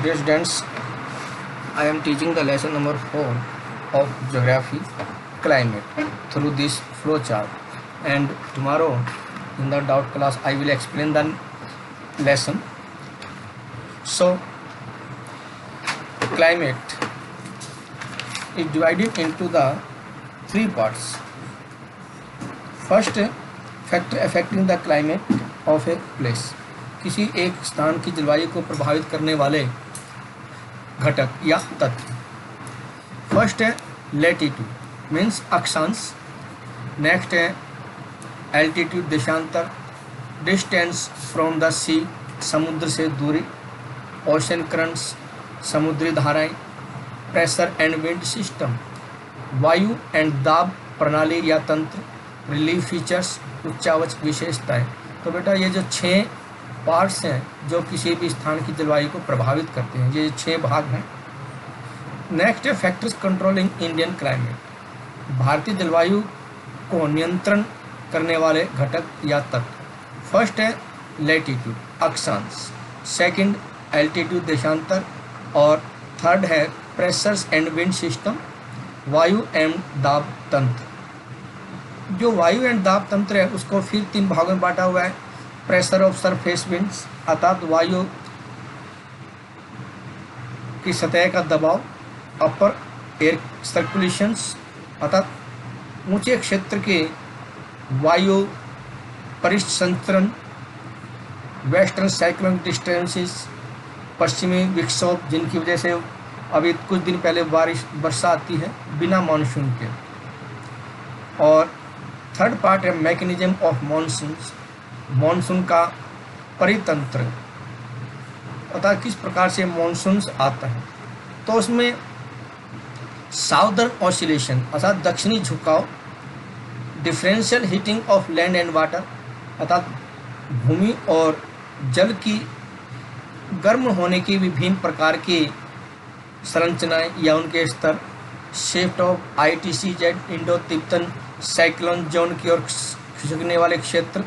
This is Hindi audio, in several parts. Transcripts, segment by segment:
Dear students, I am teaching the lesson number 4 of geography climate through this flow chart, and tomorrow in the doubt class I will explain the lesson. So climate is divided into the three parts. First, factor affecting the climate of a place. किसी एक स्थान की जलवायु को प्रभावित करने वाले घटक या तत्व. फर्स्ट है लैटिट्यूड मीन्स अक्षांश. नेक्स्ट है एल्टीट्यूड देशांतर, डिस्टेंस फ्रॉम द सी समुद्र से दूरी, ओशन करंट्स समुद्री धाराएं, प्रेशर एंड विंड सिस्टम वायु एंड दाब प्रणाली या तंत्र, रिलीफ फीचर्स उच्चावच विशेषताएं. तो बेटा ये जो 6 पार्ट्स हैं जो किसी भी स्थान की जलवायु को प्रभावित करते हैं, ये 6 भाग हैं. नेक्स्ट है फैक्टर्स कंट्रोलिंग इंडियन क्लाइमेट. भारतीय जलवायु को नियंत्रण करने वाले घटक या तत्व. फर्स्ट है लैटिट्यूड अक्षांश, सेकंड एल्टीट्यूड देशांतर, और थर्ड है प्रेशर्स एंड विंड सिस्टम वायु एंड दाब तंत्र. जो वायु एंड दाब तंत्र है उसको फिर 3 भागों में बांटा हुआ है. प्रेशर ऑफ सरफेस विंड्स अर्थात वायु की सतह का दबाव, अपर एयर सर्कुलेशंस अर्थात ऊंचे क्षेत्र के वायु परिसंचरण, वेस्टर्न साइक्लोनिक डिस्टर्बेंसेस पश्चिमी विक्षोभ जिनकी वजह से अभी कुछ दिन पहले वर्षा आती है बिना मानसून के. और थर्ड पार्ट है मैकेनिज्म ऑफ मानसून्स, मानसून का परितंत्र अर्थात किस प्रकार से मानसून आता है. तो उसमें साउदर्न ऑसिलेशन अर्थात दक्षिणी झुकाव, differential heating of land and water अर्थात भूमि और जल की गर्म होने की विभिन्न प्रकार की संरचनाएं या उनके स्तर, shift of ITCZ Indo Tibetan cyclone zone की ओर खिसकने वाले क्षेत्र,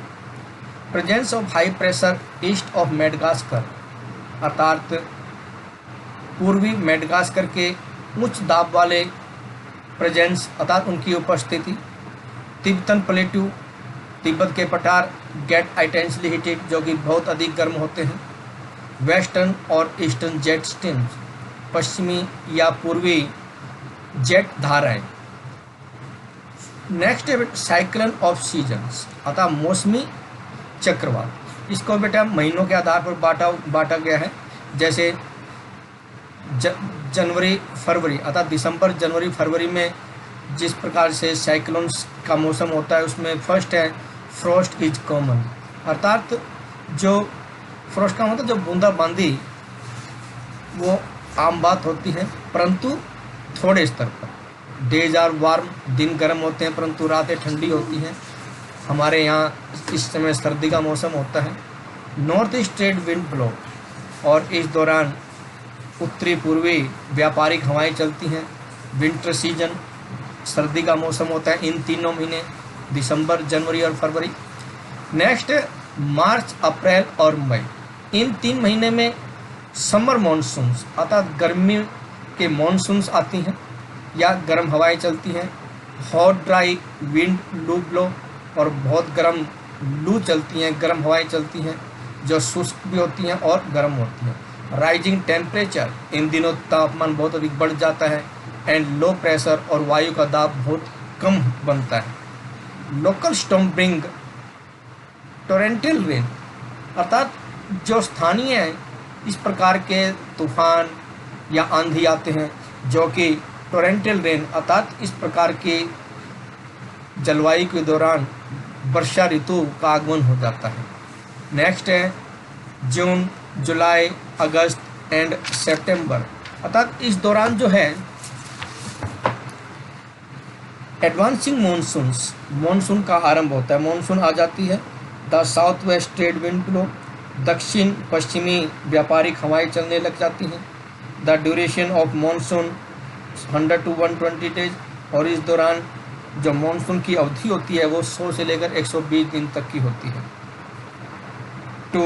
presence of high pressure east of Madagascar अर्थात पूर्वी मेडागास्कर के उच्च दाब वाले प्रेजेंस अर्थात उनकी उपस्थिति, तिब्बतन प्लेट्यू तिब्बत के पठार गेट इंटेंसली हीटेड जो कि बहुत अधिक गर्म होते हैं, वेस्टर्न और ईस्टर्न जेट स्ट्रीम्स पश्चिमी या पूर्वी जेट धाराएं. नेक्स्ट है साइक्लोन ऑफ सीजन्स अर्थात मौसमी चक्रवात. इसको बेटा महीनों के आधार पर बांटा गया है. जैसे जनवरी फरवरी अर्थात दिसंबर जनवरी फरवरी में जिस प्रकार से साइक्लोन्स का मौसम होता है उसमें फर्स्ट है फ्रॉस्ट इज कॉमन अर्थात जो फ्रॉस्ट का मतलब जो बूंदाबांदी वो आम बात होती है परंतु थोड़े स्तर पर. डेज आर वार्म दिन गर्म होते हैं परंतु रातें ठंडी होती हैं. हमारे यहाँ इस समय सर्दी का मौसम होता है. North east trade wind blow और इस दौरान उत्तरी पूर्वी व्यापारिक हवाएं चलती हैं. विंटर सीजन सर्दी का मौसम होता है इन तीनों महीने दिसंबर जनवरी और फरवरी. नेक्स्ट मार्च अप्रैल और मई. इन 3 महीने में समर मानसून्स अर्थात गर्मी के मानसून्स आती हैं या गर्म हवाएं चलती हैं. हॉट ड्राई विंड लू ब्लो और बहुत गर्म लू चलती हैं, गर्म हवाएं चलती हैं जो शुष्क भी होती हैं और गर्म होती हैं. राइजिंग टेम्परेचर इन दिनों तापमान बहुत अधिक बढ़ जाता है एंड लो प्रेशर और वायु का दाब बहुत कम बनता है. लोकल स्टॉर्म ब्रिंग टोरेंटल रेन अर्थात जो स्थानीय इस प्रकार के तूफान या आंधी आते हैं जो कि टोरेंटल रेन अर्थात इस प्रकार के जलवायु के दौरान वर्षा ऋतु का आगमन हो जाता है. नेक्स्ट है जून जुलाई अगस्त एंड सितंबर अर्थात इस दौरान जो है एडवांसिंग मानसून का आरंभ होता है. मानसून आ जाती है. The south west trade wind blow दक्षिण पश्चिमी व्यापारिक हवाएं चलने लग जाती हैं. The duration of monsoon 100 to 120 days और इस दौरान जो मानसून की अवधि होती है वो 100 से लेकर 120 दिन तक की होती है. टू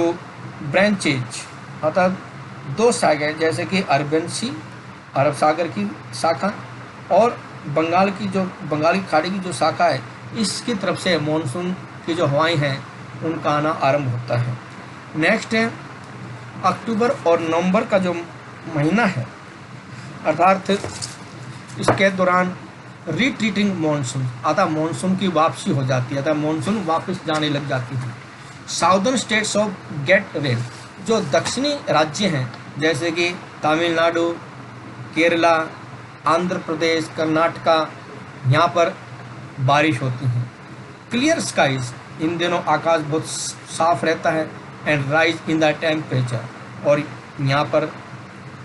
ब्रांचेज अर्थात दो शाखाएं जैसे कि अरबियन सी, अरब सागर की शाखा, और बंगाल की खाड़ी की जो शाखा है, इसकी तरफ से मॉनसून की जो हवाएं हैं उनका आना आरंभ होता है। नेक्स्ट है अक्टूबर और नवंबर का जो महीना है, अर्थात इसके दौरान रिट्रीटिंग मानसून, अतः मानसून की वापसी हो जाती है, अतः मानसून वापस जाने लग जाती है। Southern states of gate rain, जो दक्षिणी राज्य हैं जैसे कि तमिलनाडु, केरला, आंध्र प्रदेश, कर्नाटका, यहाँ पर बारिश होती है। क्लियर स्काइज, इन दिनों आकाश बहुत साफ रहता है। And rise in the temperature, और यहाँ पर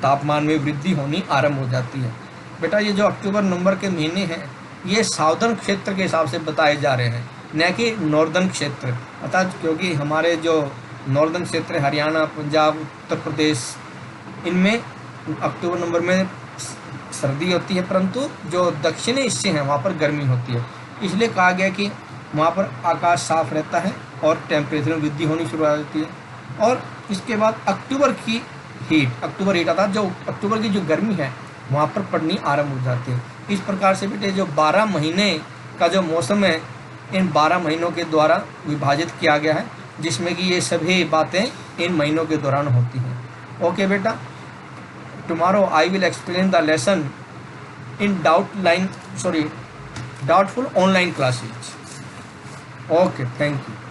तापमान में वृद्धि होनी आरंभ हो जाती है। बेटा ये जो अक्टूबर नवंबर के महीने हैं ये साउदर्न क्षेत्र के हिसाब से बताए जा रहे हैं, न कि नॉर्दर्न क्षेत्र, अर्थात क्योंकि हमारे जो नॉर्दर्न क्षेत्र हरियाणा, पंजाब, उत्तर प्रदेश, इनमें अक्टूबर नवंबर में सर्दी होती है, परंतु जो दक्षिणी हिस्से हैं वहाँ पर गर्मी होती है। इसलिए कहा गया कि वहाँ पर आकाश साफ रहता है और टेम्परेचर में वृद्धि होनी शुरू हो जाती है। और इसके बाद अक्टूबर हीट अर्थात जो अक्टूबर की जो गर्मी है वहाँ पर पड़नी आरंभ हो जाती है। इस प्रकार से बेटे जो 12 महीने का जो मौसम है इन 12 महीनों के द्वारा विभाजित किया गया है, जिसमें कि ये सभी बातें इन महीनों के दौरान होती हैं। ओके बेटा, tomorrow I will explain the lesson in doubtful online classes. Okay, thank you.